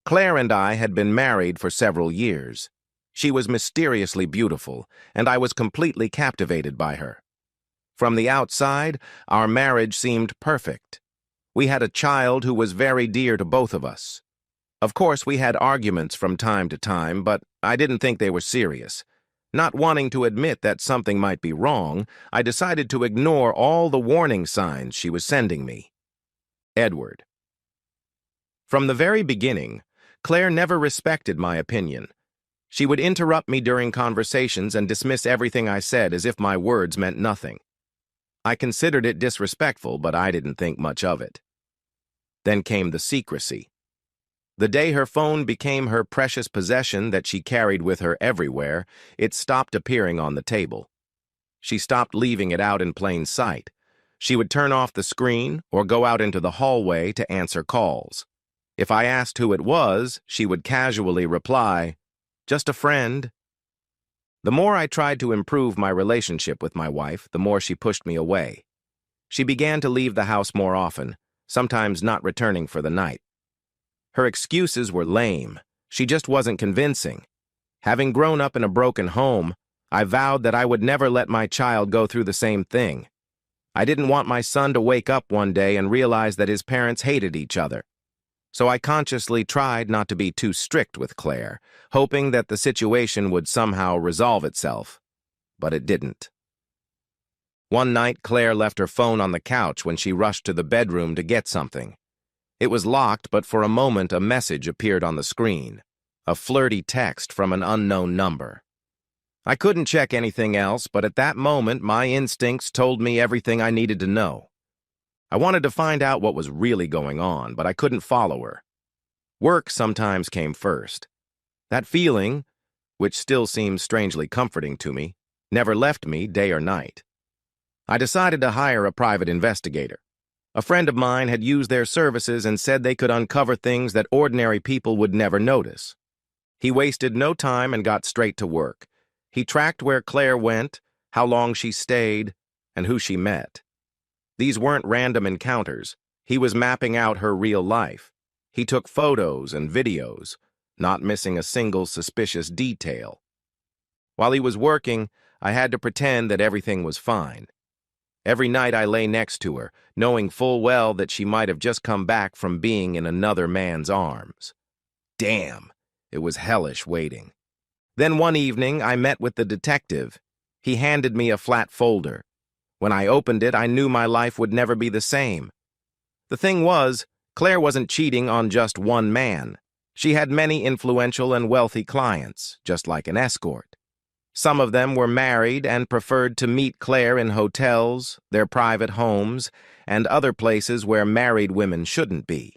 Claire and I had been married for several years. She was mysteriously beautiful, and I was completely captivated by her. From the outside, our marriage seemed perfect. We had a child who was very dear to both of us. Of course, we had arguments from time to time, but I didn't think they were serious. Not wanting to admit that something might be wrong, I decided to ignore all the warning signs she was sending me. Edward. From the very beginning, Claire never respected my opinion. She would interrupt me during conversations and dismiss everything I said as if my words meant nothing. I considered it disrespectful, but I didn't think much of it. Then came the secrecy. The day her phone became her precious possession that she carried with her everywhere, it stopped appearing on the table. She stopped leaving it out in plain sight. She would turn off the screen or go out into the hallway to answer calls. If I asked who it was, she would casually reply, "Just a friend." The more I tried to improve my relationship with my wife, the more she pushed me away. She began to leave the house more often, sometimes not returning for the night. Her excuses were lame. She just wasn't convincing. Having grown up in a broken home, I vowed that I would never let my child go through the same thing. I didn't want my son to wake up one day and realize that his parents hated each other. So I consciously tried not to be too strict with Claire, hoping that the situation would somehow resolve itself. But it didn't. One night, Claire left her phone on the couch when she rushed to the bedroom to get something. It was locked, but for a moment a message appeared on the screen, a flirty text from an unknown number. I couldn't check anything else, but at that moment my instincts told me everything I needed to know. I wanted to find out what was really going on, but I couldn't follow her. Work sometimes came first. That feeling, which still seems strangely comforting to me, never left me day or night. I decided to hire a private investigator. A friend of mine had used their services and said they could uncover things that ordinary people would never notice. He wasted no time and got straight to work. He tracked where Claire went, how long she stayed, and who she met. These weren't random encounters. He was mapping out her real life. He took photos and videos, not missing a single suspicious detail. While he was working, I had to pretend that everything was fine. Every night I lay next to her, knowing full well that she might have just come back from being in another man's arms. Damn, it was hellish waiting. Then one evening, I met with the detective. He handed me a flat folder. When I opened it, I knew my life would never be the same. The thing was, Claire wasn't cheating on just one man. She had many influential and wealthy clients, just like an escort. Some of them were married and preferred to meet Claire in hotels, their private homes, and other places where married women shouldn't be.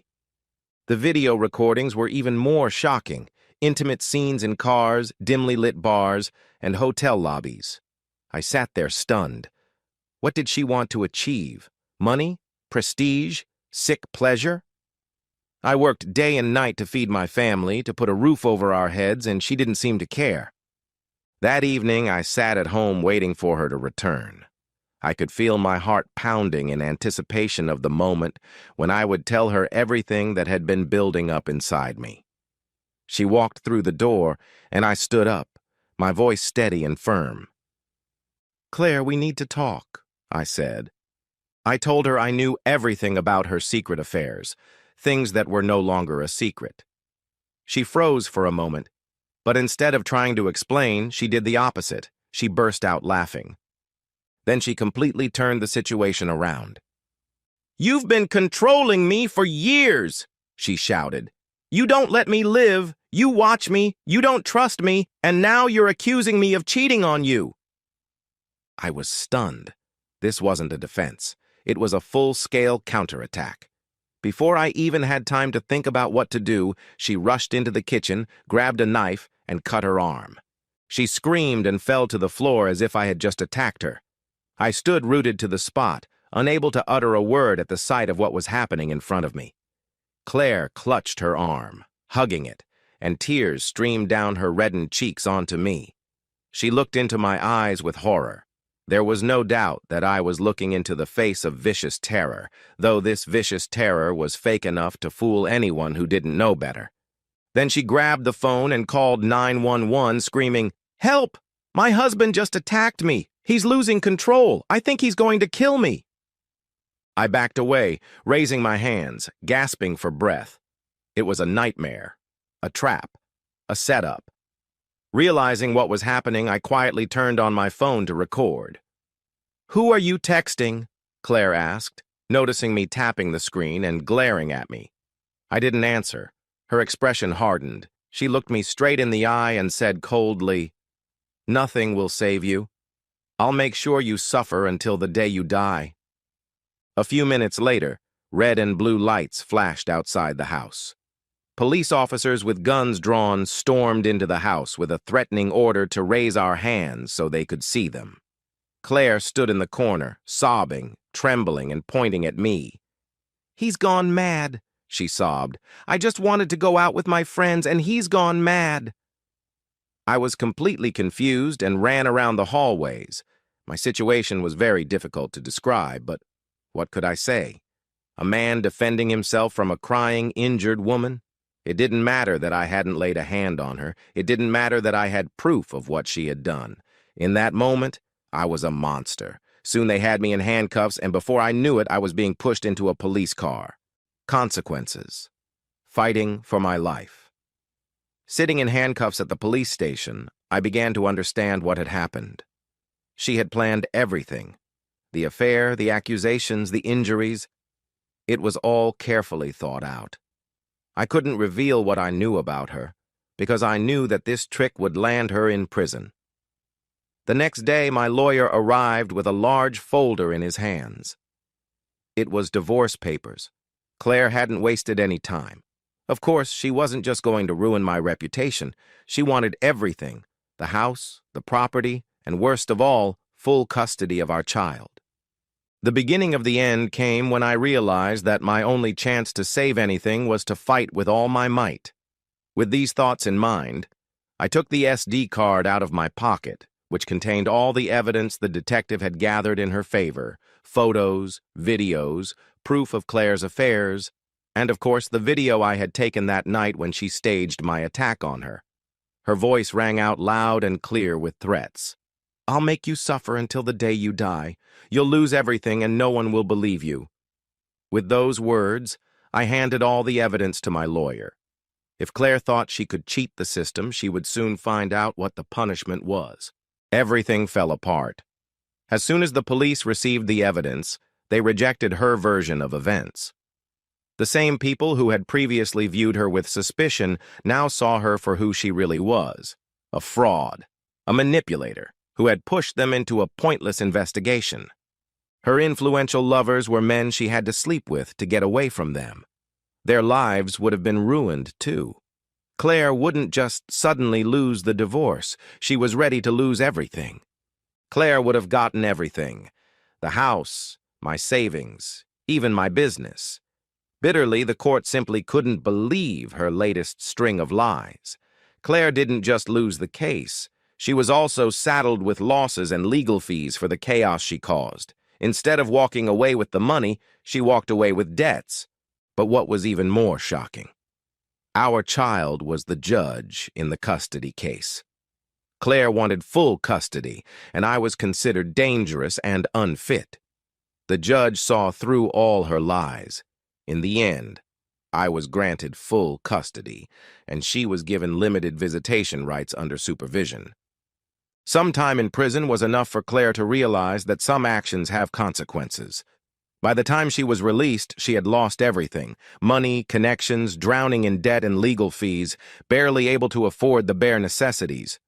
The video recordings were even more shocking. Intimate scenes in cars, dimly lit bars, and hotel lobbies. I sat there stunned. What did she want to achieve? Money? Prestige? Sick pleasure? I worked day and night to feed my family, to put a roof over our heads, and she didn't seem to care. That evening, I sat at home waiting for her to return. I could feel my heart pounding in anticipation of the moment when I would tell her everything that had been building up inside me. She walked through the door, and I stood up, my voice steady and firm. "Claire, we need to talk," I said. I told her I knew everything about her secret affairs, things that were no longer a secret. She froze for a moment, but instead of trying to explain, she did the opposite. She burst out laughing. Then she completely turned the situation around. "You've been controlling me for years," she shouted. "You don't let me live, you watch me, you don't trust me, and now you're accusing me of cheating on you." I was stunned. This wasn't a defense. It was a full-scale counterattack. Before I even had time to think about what to do, she rushed into the kitchen, grabbed a knife, and cut her arm. She screamed and fell to the floor as if I had just attacked her. I stood rooted to the spot, unable to utter a word at the sight of what was happening in front of me. Claire clutched her arm, hugging it, and tears streamed down her reddened cheeks onto me. She looked into my eyes with horror. There was no doubt that I was looking into the face of vicious terror, though this vicious terror was fake enough to fool anyone who didn't know better. Then she grabbed the phone and called 911, screaming, "Help! My husband just attacked me. He's losing control. I think he's going to kill me." I backed away, raising my hands, gasping for breath. It was a nightmare, a trap, a setup. Realizing what was happening, I quietly turned on my phone to record. "Who are you texting?" Claire asked, noticing me tapping the screen and glaring at me. I didn't answer. Her expression hardened. She looked me straight in the eye and said coldly, "Nothing will save you. I'll make sure you suffer until the day you die." A few minutes later, red and blue lights flashed outside the house. Police officers with guns drawn stormed into the house with a threatening order to raise our hands so they could see them. Claire stood in the corner, sobbing, trembling, and pointing at me. "He's gone mad," she sobbed. "I just wanted to go out with my friends, and he's gone mad." I was completely confused and ran around the hallways. My situation was very difficult to describe, but what could I say? A man defending himself from a crying, injured woman? It didn't matter that I hadn't laid a hand on her. It didn't matter that I had proof of what she had done. In that moment, I was a monster. Soon they had me in handcuffs, and before I knew it, I was being pushed into a police car. Consequences. Fighting for my life. Sitting in handcuffs at the police station, I began to understand what had happened. She had planned everything. The affair, the accusations, the injuries. It was all carefully thought out. I couldn't reveal what I knew about her, because I knew that this trick would land her in prison. The next day, my lawyer arrived with a large folder in his hands. It was divorce papers. Claire hadn't wasted any time. Of course, she wasn't just going to ruin my reputation. She wanted everything: the house, the property, and worst of all, full custody of our child. The beginning of the end came when I realized that my only chance to save anything was to fight with all my might. With these thoughts in mind, I took the SD card out of my pocket, which contained all the evidence the detective had gathered in her favor: photos, videos, proof of Claire's affairs, and of course the video I had taken that night when she staged my attack on her. Her voice rang out loud and clear with threats. "I'll make you suffer until the day you die. You'll lose everything and no one will believe you." With those words, I handed all the evidence to my lawyer. If Claire thought she could cheat the system, she would soon find out what the punishment was. Everything fell apart. As soon as the police received the evidence, they rejected her version of events. The same people who had previously viewed her with suspicion now saw her for who she really was: a fraud, a manipulator, who had pushed them into a pointless investigation. Her influential lovers were men she had to sleep with to get away from them. Their lives would have been ruined, too. Claire wouldn't just suddenly lose the divorce. She was ready to lose everything. Claire would have gotten everything: the house, my savings, even my business. Bitterly, the court simply couldn't believe her latest string of lies. Claire didn't just lose the case. She was also saddled with losses and legal fees for the chaos she caused. Instead of walking away with the money, she walked away with debts. But what was even more shocking? Our child was the judge in the custody case. Claire wanted full custody, and I was considered dangerous and unfit. The judge saw through all her lies. In the end, I was granted full custody, and she was given limited visitation rights under supervision. Some time in prison was enough for Claire to realize that some actions have consequences. By the time she was released, she had lost everything: money, connections, drowning in debt and legal fees, barely able to afford the bare necessities.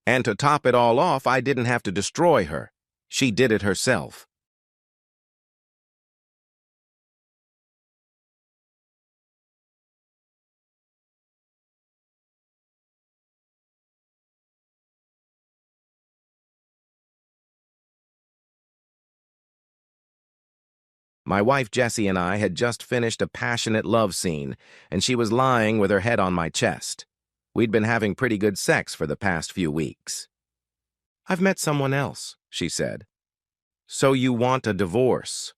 And to top it all off, I didn't have to destroy her. She did it herself. My wife Jessie and I had just finished a passionate love scene, and she was lying with her head on my chest. We'd been having pretty good sex for the past few weeks. "I've met someone else," she said. "So you want a divorce?"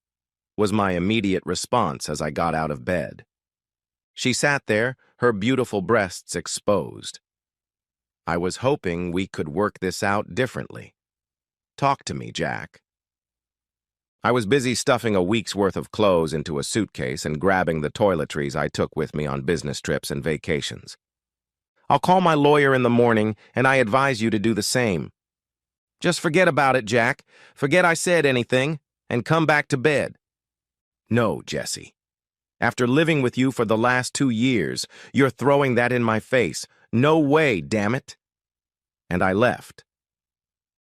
was my immediate response as I got out of bed. She sat there, her beautiful breasts exposed. I was hoping we could work this out differently. Talk to me, Jack. I was busy stuffing a week's worth of clothes into a suitcase and grabbing the toiletries I took with me on business trips and vacations. I'll call my lawyer in the morning, and I advise you to do the same. Just forget about it, Jack. Forget I said anything, and come back to bed. No, Jesse. After living with you for the last 2 years, you're throwing that in my face. No way, damn it. And I left.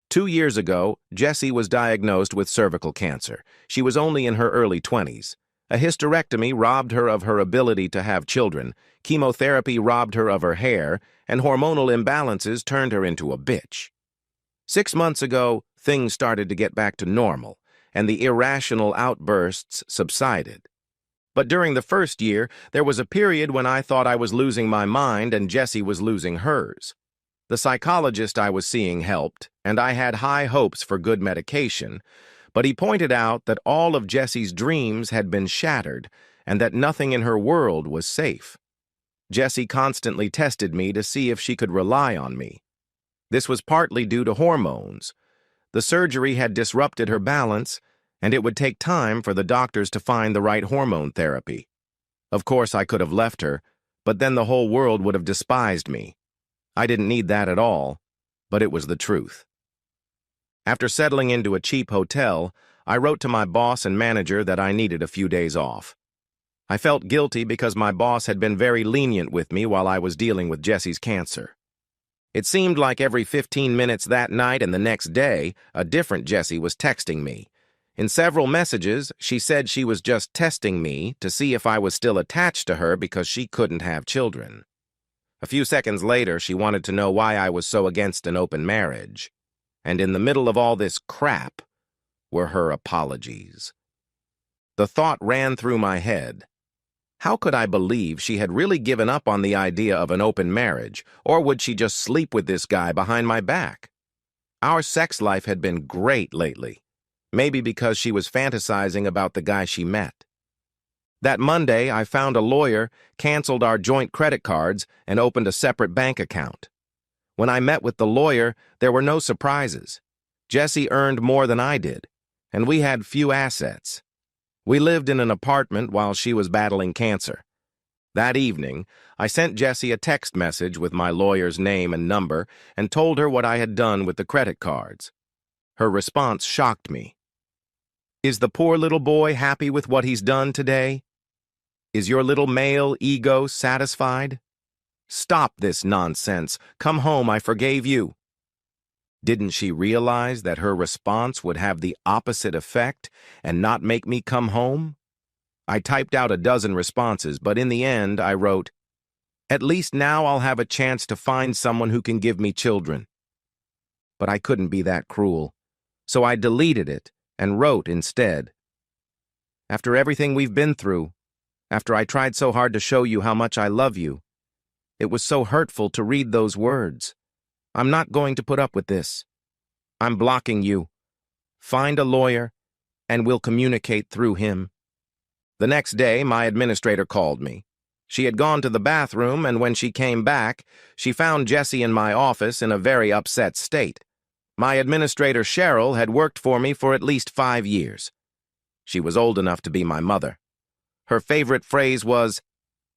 2 years ago, Jessie was diagnosed with cervical cancer. She was only in her early 20s. A hysterectomy robbed her of her ability to have children, chemotherapy robbed her of her hair, and hormonal imbalances turned her into a bitch. 6 months ago, things started to get back to normal, and the irrational outbursts subsided. But during the first year, there was a period when I thought I was losing my mind and Jessie was losing hers. The psychologist I was seeing helped, and I had high hopes for good medication, but he pointed out that all of Jessie's dreams had been shattered and that nothing in her world was safe. Jessie constantly tested me to see if she could rely on me. This was partly due to hormones. The surgery had disrupted her balance, and it would take time for the doctors to find the right hormone therapy. Of course, I could have left her, but then the whole world would have despised me. I didn't need that at all, but it was the truth. After settling into a cheap hotel, I wrote to my boss and manager that I needed a few days off. I felt guilty because my boss had been very lenient with me while I was dealing with Jessie's cancer. It seemed like every 15 minutes that night and the next day, a different Jessie was texting me. In several messages, she said she was just testing me to see if I was still attached to her because she couldn't have children. A few seconds later, she wanted to know why I was so against an open marriage. And in the middle of all this crap were her apologies. The thought ran through my head. How could I believe she had really given up on the idea of an open marriage, or would she just sleep with this guy behind my back? Our sex life had been great lately. Maybe because she was fantasizing about the guy she met. That Monday, I found a lawyer, canceled our joint credit cards, and opened a separate bank account. When I met with the lawyer, there were no surprises. Jessie earned more than I did, and we had few assets. We lived in an apartment while she was battling cancer. That evening, I sent Jessie a text message with my lawyer's name and number and told her what I had done with the credit cards. Her response shocked me. Is the poor little boy happy with what he's done today? Is your little male ego satisfied? Stop this nonsense. Come home, I forgave you. Didn't she realize that her response would have the opposite effect and not make me come home? I typed out a dozen responses, but in the end I wrote, "At least now I'll have a chance to find someone who can give me children." But I couldn't be that cruel, so I deleted it and wrote instead, "After everything we've been through, after I tried so hard to show you how much I love you, it was so hurtful to read those words. I'm not going to put up with this. I'm blocking you. Find a lawyer, and we'll communicate through him." The next day, my administrator called me. She had gone to the bathroom, and when she came back, she found Jessie in my office in a very upset state. My administrator, Cheryl, had worked for me for at least 5 years. She was old enough to be my mother. Her favorite phrase was,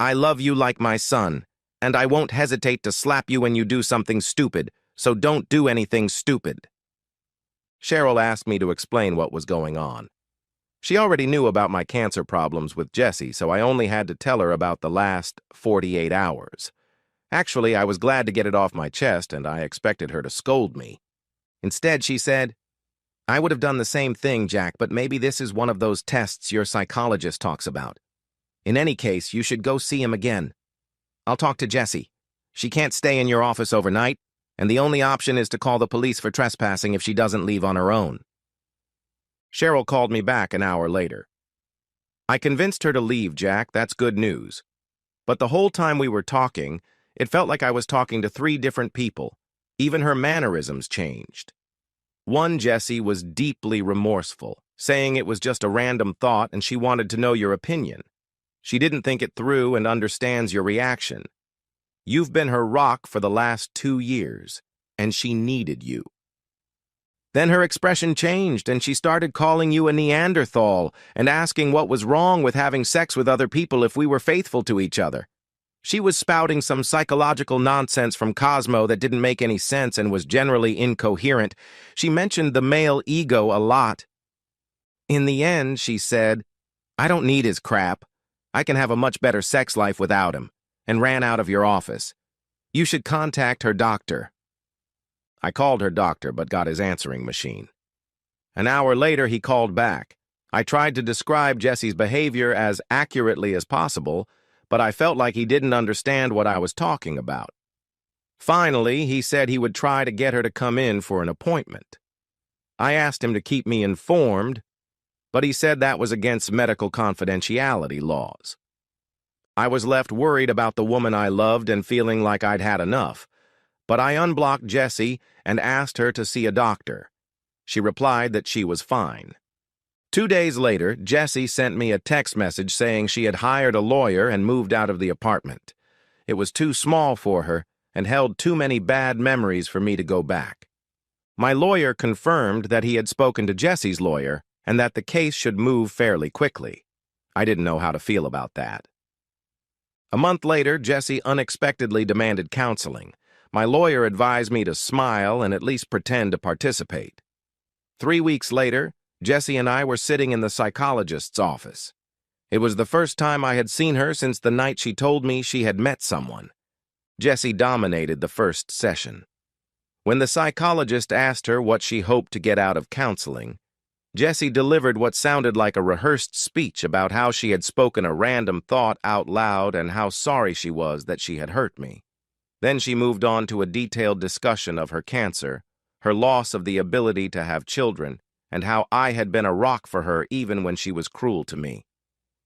"I love you like my son, and I won't hesitate to slap you when you do something stupid, so don't do anything stupid." Cheryl asked me to explain what was going on. She already knew about my cancer problems with Jessie, so I only had to tell her about the last 48 hours. Actually, I was glad to get it off my chest, and I expected her to scold me. Instead, she said, "I would have done the same thing, Jack, but maybe this is one of those tests your psychologist talks about. In any case, you should go see him again. I'll talk to Jessie. She can't stay in your office overnight, and the only option is to call the police for trespassing if she doesn't leave on her own." Cheryl called me back an hour later. "I convinced her to leave, Jack. That's good news. But the whole time we were talking, it felt like I was talking to 3 different people. Even her mannerisms changed. One Jessie was deeply remorseful, saying it was just a random thought and she wanted to know your opinion. She didn't think it through and understands your reaction. You've been her rock for the last 2 years, and she needed you. Then her expression changed, and she started calling you a Neanderthal and asking what was wrong with having sex with other people if we were faithful to each other. She was spouting some psychological nonsense from Cosmo that didn't make any sense and was generally incoherent. She mentioned the male ego a lot. In the end, she said, "I don't need his crap. I can have a much better sex life without him," and ran out of your office. You should contact her doctor. I called her doctor but got his answering machine. An hour later, he called back. I tried to describe Jesse's behavior as accurately as possible, but I felt like he didn't understand what I was talking about. Finally, he said he would try to get her to come in for an appointment. I asked him to keep me informed, but he said that was against medical confidentiality laws. I was left worried about the woman I loved and feeling like I'd had enough, but I unblocked Jessie and asked her to see a doctor. She replied that she was fine. 2 days later, Jessie sent me a text message saying she had hired a lawyer and moved out of the apartment. It was too small for her and held too many bad memories for me to go back. My lawyer confirmed that he had spoken to Jessie's lawyer and that the case should move fairly quickly. I didn't know how to feel about that. A month later, Jessie unexpectedly demanded counseling. My lawyer advised me to smile and at least pretend to participate. 3 weeks later, Jessie and I were sitting in the psychologist's office. It was the first time I had seen her since the night she told me she had met someone. Jessie dominated the first session. When the psychologist asked her what she hoped to get out of counseling, Jessie delivered what sounded like a rehearsed speech about how she had spoken a random thought out loud and how sorry she was that she had hurt me. Then she moved on to a detailed discussion of her cancer, her loss of the ability to have children, and how I had been a rock for her even when she was cruel to me.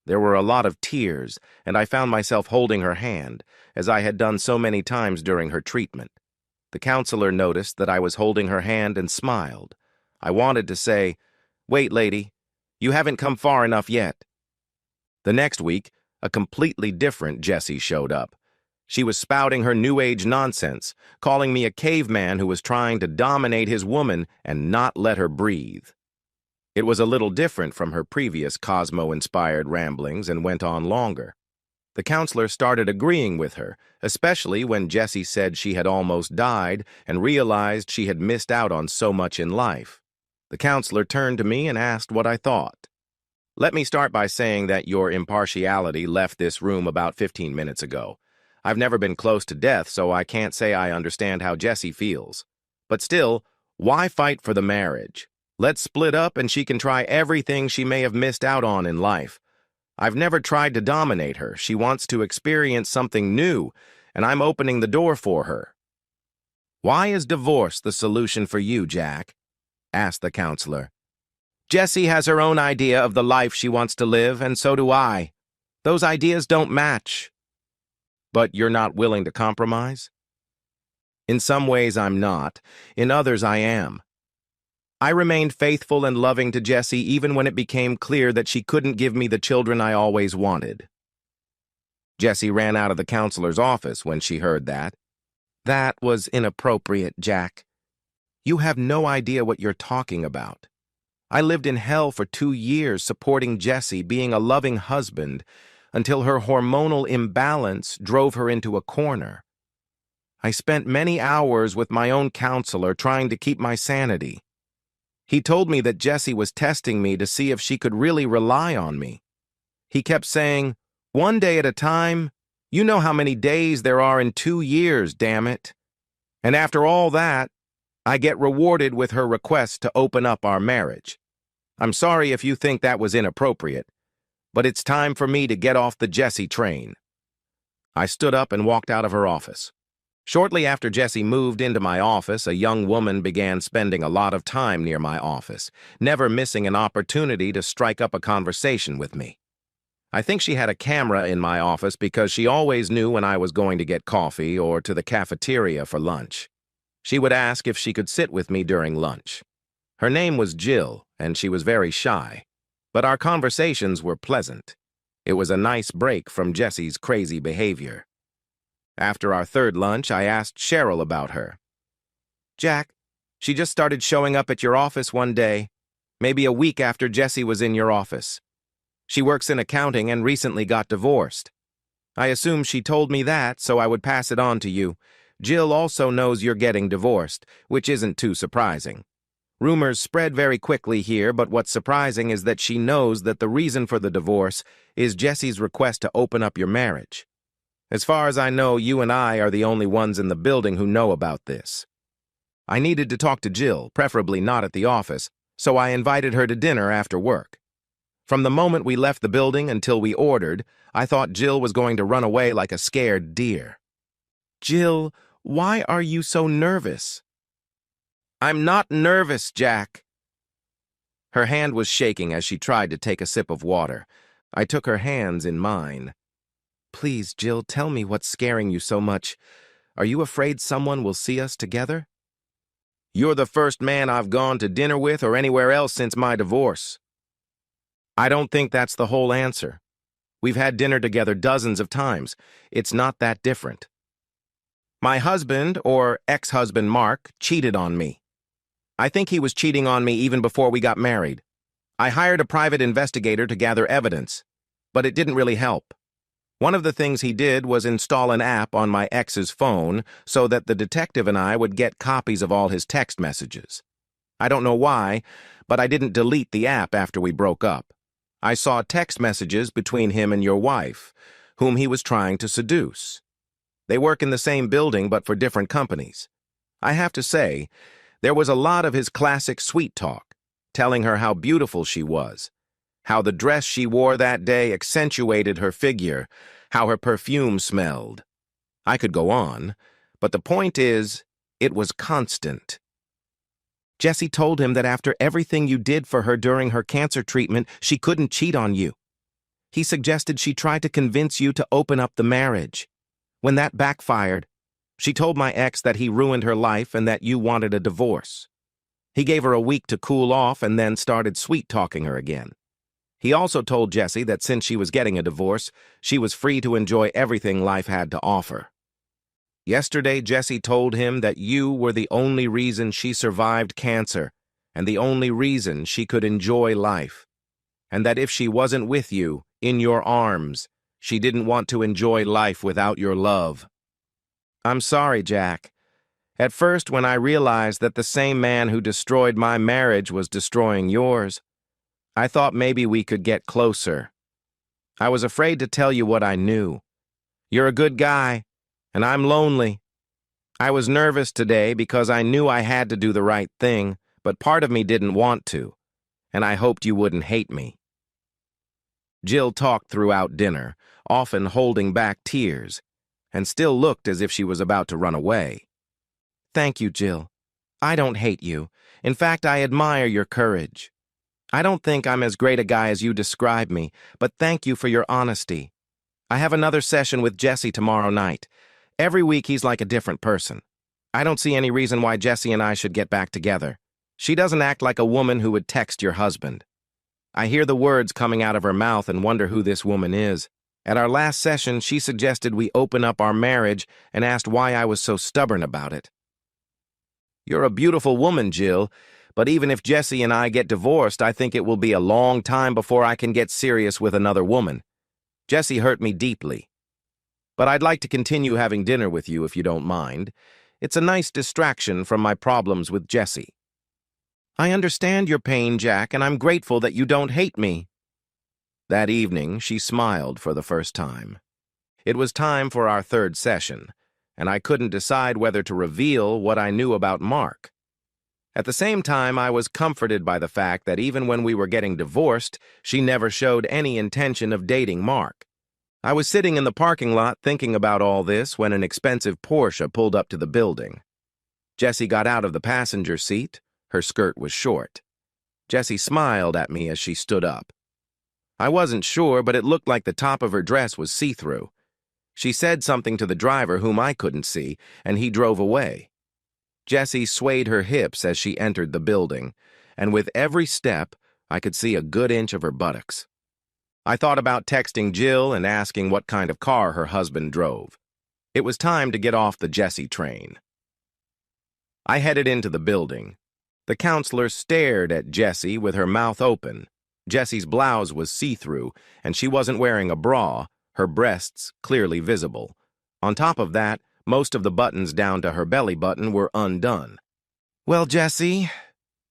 There were a lot of tears, and I found myself holding her hand, as I had done so many times during her treatment. The counselor noticed that I was holding her hand and smiled. I wanted to say, "Wait, lady, you haven't come far enough yet." The next week, a completely different Jessie showed up. She was spouting her New Age nonsense, calling me a caveman who was trying to dominate his woman and not let her breathe. It was a little different from her previous Cosmo-inspired ramblings and went on longer. The counselor started agreeing with her, especially when Jessie said she had almost died and realized she had missed out on so much in life. The counselor turned to me and asked what I thought. "Let me start by saying that your impartiality left this room about 15 minutes ago. I've never been close to death, so I can't say I understand how Jessie feels. But still, why fight for the marriage? Let's split up and she can try everything she may have missed out on in life. I've never tried to dominate her. She wants to experience something new, and I'm opening the door for her." "Why is divorce the solution for you, Jack?" asked the counselor. "Jessie has her own idea of the life she wants to live, and so do I. Those ideas don't match." "But you're not willing to compromise?" "In some ways I'm not. In others I am. I remained faithful and loving to Jessie even when it became clear that she couldn't give me the children I always wanted." Jessie ran out of the counselor's office when she heard that. "That was inappropriate, Jack. You have no idea what you're talking about. I lived in hell for 2 years supporting Jessie, being a loving husband, until her hormonal imbalance drove her into a corner. I spent many hours with my own counselor trying to keep my sanity. He told me that Jessie was testing me to see if she could really rely on me. He kept saying, 1 day at a time. You know how many days there are in 2 years, damn it. And after all that, I get rewarded with her request to open up our marriage. I'm sorry if you think that was inappropriate, but it's time for me to get off the Jessie train." I stood up and walked out of her office. Shortly after Jessie moved into my office, a young woman began spending a lot of time near my office, never missing an opportunity to strike up a conversation with me. I think she had a camera in my office because she always knew when I was going to get coffee or to the cafeteria for lunch. She would ask if she could sit with me during lunch. Her name was Jill, and she was very shy, but our conversations were pleasant. It was a nice break from Jessie's crazy behavior. After our third lunch, I asked Cheryl about her. Jack, she just started showing up at your office one day, maybe a week after Jessie was in your office. She works in accounting and recently got divorced. I assume she told me that, so I would pass it on to you. Jill also knows you're getting divorced, which isn't too surprising. Rumors spread very quickly here, but what's surprising is that she knows that the reason for the divorce is Jessie's request to open up your marriage. As far as I know, you and I are the only ones in the building who know about this. I needed to talk to Jill, preferably not at the office, so I invited her to dinner after work. From the moment we left the building until we ordered, I thought Jill was going to run away like a scared deer. Jill, why are you so nervous? I'm not nervous, Jack. Her hand was shaking as she tried to take a sip of water. I took her hands in mine. Please, Jill, tell me what's scaring you so much. Are you afraid someone will see us together? You're the first man I've gone to dinner with or anywhere else since my divorce. I don't think that's the whole answer. We've had dinner together dozens of times. It's not that different. My husband, or ex-husband Mark, cheated on me. I think he was cheating on me even before we got married. I hired a private investigator to gather evidence, but it didn't really help. One of the things he did was install an app on my ex's phone so that the detective and I would get copies of all his text messages. I don't know why, but I didn't delete the app after we broke up. I saw text messages between him and your wife, whom he was trying to seduce. They work in the same building but for different companies. I have to say, there was a lot of his classic sweet talk, telling her how beautiful she was, how the dress she wore that day accentuated her figure, how her perfume smelled. I could go on, but the point is, it was constant. Jessie told him that after everything you did for her during her cancer treatment, she couldn't cheat on you. He suggested she try to convince you to open up the marriage. When that backfired, she told my ex that he ruined her life and that you wanted a divorce. He gave her a week to cool off and then started sweet-talking her again. He also told Jessie that since she was getting a divorce, she was free to enjoy everything life had to offer. Yesterday, Jessie told him that you were the only reason she survived cancer and the only reason she could enjoy life, and that if she wasn't with you, in your arms, she didn't want to enjoy life without your love. I'm sorry, Jack. At first, when I realized that the same man who destroyed my marriage was destroying yours, I thought maybe we could get closer. I was afraid to tell you what I knew. You're a good guy, and I'm lonely. I was nervous today because I knew I had to do the right thing, but part of me didn't want to, and I hoped you wouldn't hate me. Jill talked throughout dinner, often holding back tears, and still looked as if she was about to run away. Thank you, Jill. I don't hate you. In fact, I admire your courage. I don't think I'm as great a guy as you describe me, but thank you for your honesty. I have another session with Jessie tomorrow night. Every week he's like a different person. I don't see any reason why Jessie and I should get back together. She doesn't act like a woman who would text your husband. I hear the words coming out of her mouth and wonder who this woman is. At our last session, she suggested we open up our marriage and asked why I was so stubborn about it. You're a beautiful woman, Jill, but even if Jessie and I get divorced, I think it will be a long time before I can get serious with another woman. Jessie hurt me deeply. But I'd like to continue having dinner with you if you don't mind. It's a nice distraction from my problems with Jessie. I understand your pain, Jack, and I'm grateful that you don't hate me. That evening, she smiled for the first time. It was time for our third session, and I couldn't decide whether to reveal what I knew about Mark. At the same time, I was comforted by the fact that even when we were getting divorced, she never showed any intention of dating Mark. I was sitting in the parking lot thinking about all this when an expensive Porsche pulled up to the building. Jessie got out of the passenger seat. Her skirt was short. Jessie smiled at me as she stood up. I wasn't sure, but it looked like the top of her dress was see-through. She said something to the driver whom I couldn't see, and he drove away. Jessie swayed her hips as she entered the building, and with every step, I could see a good inch of her buttocks. I thought about texting Jill and asking what kind of car her husband drove. It was time to get off the Jesse train. I headed into the building. The counselor stared at Jessie with her mouth open. Jessie's blouse was see-through, and she wasn't wearing a bra, her breasts clearly visible. On top of that, most of the buttons down to her belly button were undone. "Well, Jessie,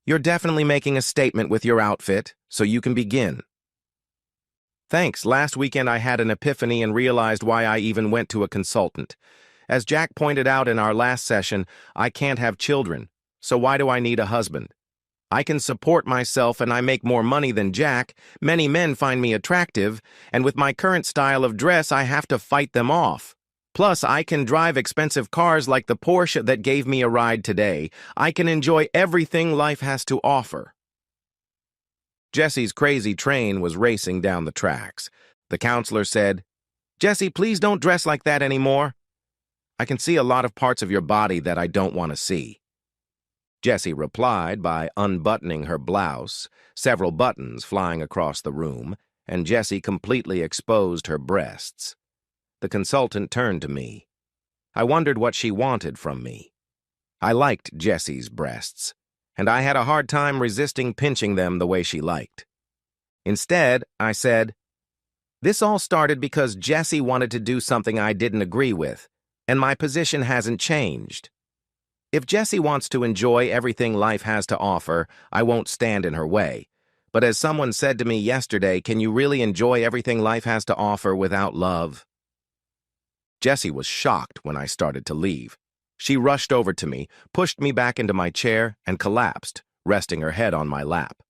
you're definitely making a statement with your outfit, so you can begin." "Thanks. Last weekend I had an epiphany and realized why I even went to a consultant. As Jack pointed out in our last session, I can't have children, so why do I need a husband? I can support myself and I make more money than Jack. Many men find me attractive, and with my current style of dress, I have to fight them off. Plus, I can drive expensive cars like the Porsche that gave me a ride today. I can enjoy everything life has to offer." Jessie's crazy train was racing down the tracks. The counselor said, "Jessie, please don't dress like that anymore. I can see a lot of parts of your body that I don't want to see." Jessie replied by unbuttoning her blouse, several buttons flying across the room, and Jessie completely exposed her breasts. The consultant turned to me. I wondered what she wanted from me. I liked Jessie's breasts, and I had a hard time resisting pinching them the way she liked. Instead, I said, "This all started because Jessie wanted to do something I didn't agree with, and my position hasn't changed. If Jessie wants to enjoy everything life has to offer, I won't stand in her way. But as someone said to me yesterday, can you really enjoy everything life has to offer without love?" Jessie was shocked when I started to leave. She rushed over to me, pushed me back into my chair, and collapsed, resting her head on my lap.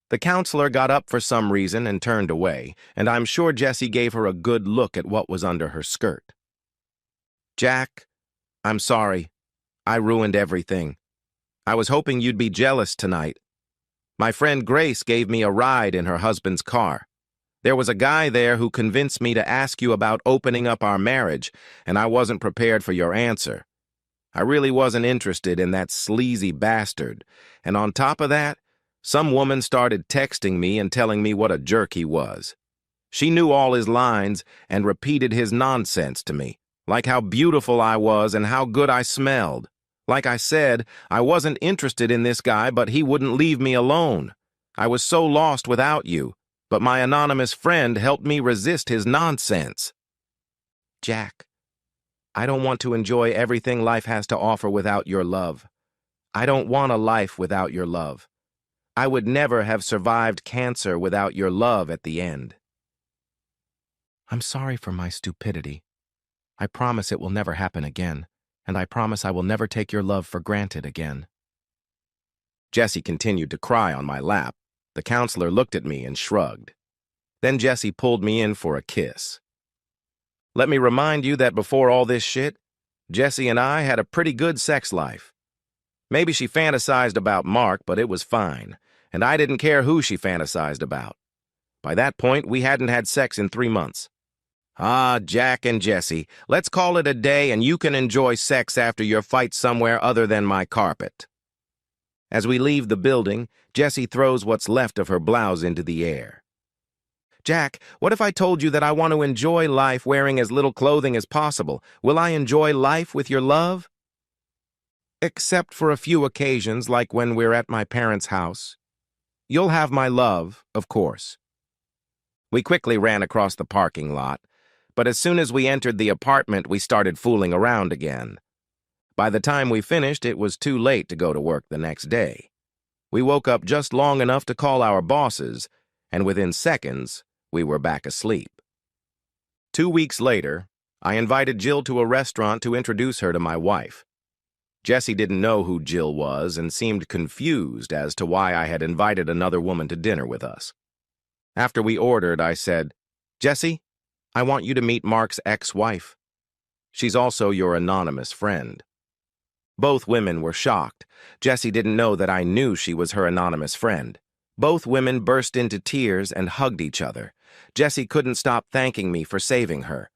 The counselor got up for some reason and turned away, and I'm sure Jessie gave her a good look at what was under her skirt. "Jack, I'm sorry. I ruined everything. I was hoping you'd be jealous tonight. My friend Grace gave me a ride in her husband's car. There was a guy there who convinced me to ask you about opening up our marriage, and I wasn't prepared for your answer. I really wasn't interested in that sleazy bastard, and on top of that, some woman started texting me and telling me what a jerk he was. She knew all his lines and repeated his nonsense to me, like how beautiful I was and how good I smelled. Like I said, I wasn't interested in this guy, but he wouldn't leave me alone. I was so lost without you, but my anonymous friend helped me resist his nonsense." "Jack, I don't want to enjoy everything life has to offer without your love. I don't want a life without your love. I would never have survived cancer without your love at the end." "I'm sorry for my stupidity. I promise it will never happen again, and I promise I will never take your love for granted again." Jessie continued to cry on my lap. The counselor looked at me and shrugged. Then Jessie pulled me in for a kiss. "Let me remind you that before all this shit, Jessie and I had a pretty good sex life. Maybe she fantasized about Mark, but it was fine, and I didn't care who she fantasized about. By that point, we hadn't had sex in 3 months. Ah, Jack and Jessie, let's call it a day and you can enjoy sex after your fight somewhere other than my carpet." As we leave the building, Jessie throws what's left of her blouse into the air. "Jack, what if I told you that I want to enjoy life wearing as little clothing as possible? Will I enjoy life with your love?" "Except for a few occasions, like when we're at my parents' house. You'll have my love, of course." We quickly ran across the parking lot, but as soon as we entered the apartment, we started fooling around again. By the time we finished, it was too late to go to work the next day. We woke up just long enough to call our bosses, and within seconds, we were back asleep. 2 weeks later, I invited Jill to a restaurant to introduce her to my wife. Jessie didn't know who Jill was and seemed confused as to why I had invited another woman to dinner with us. After we ordered, I said, "Jessie, I want you to meet Mark's ex-wife. She's also your anonymous friend." Both women were shocked. Jessie didn't know that I knew she was her anonymous friend. Both women burst into tears and hugged each other. Jessie couldn't stop thanking me for saving her.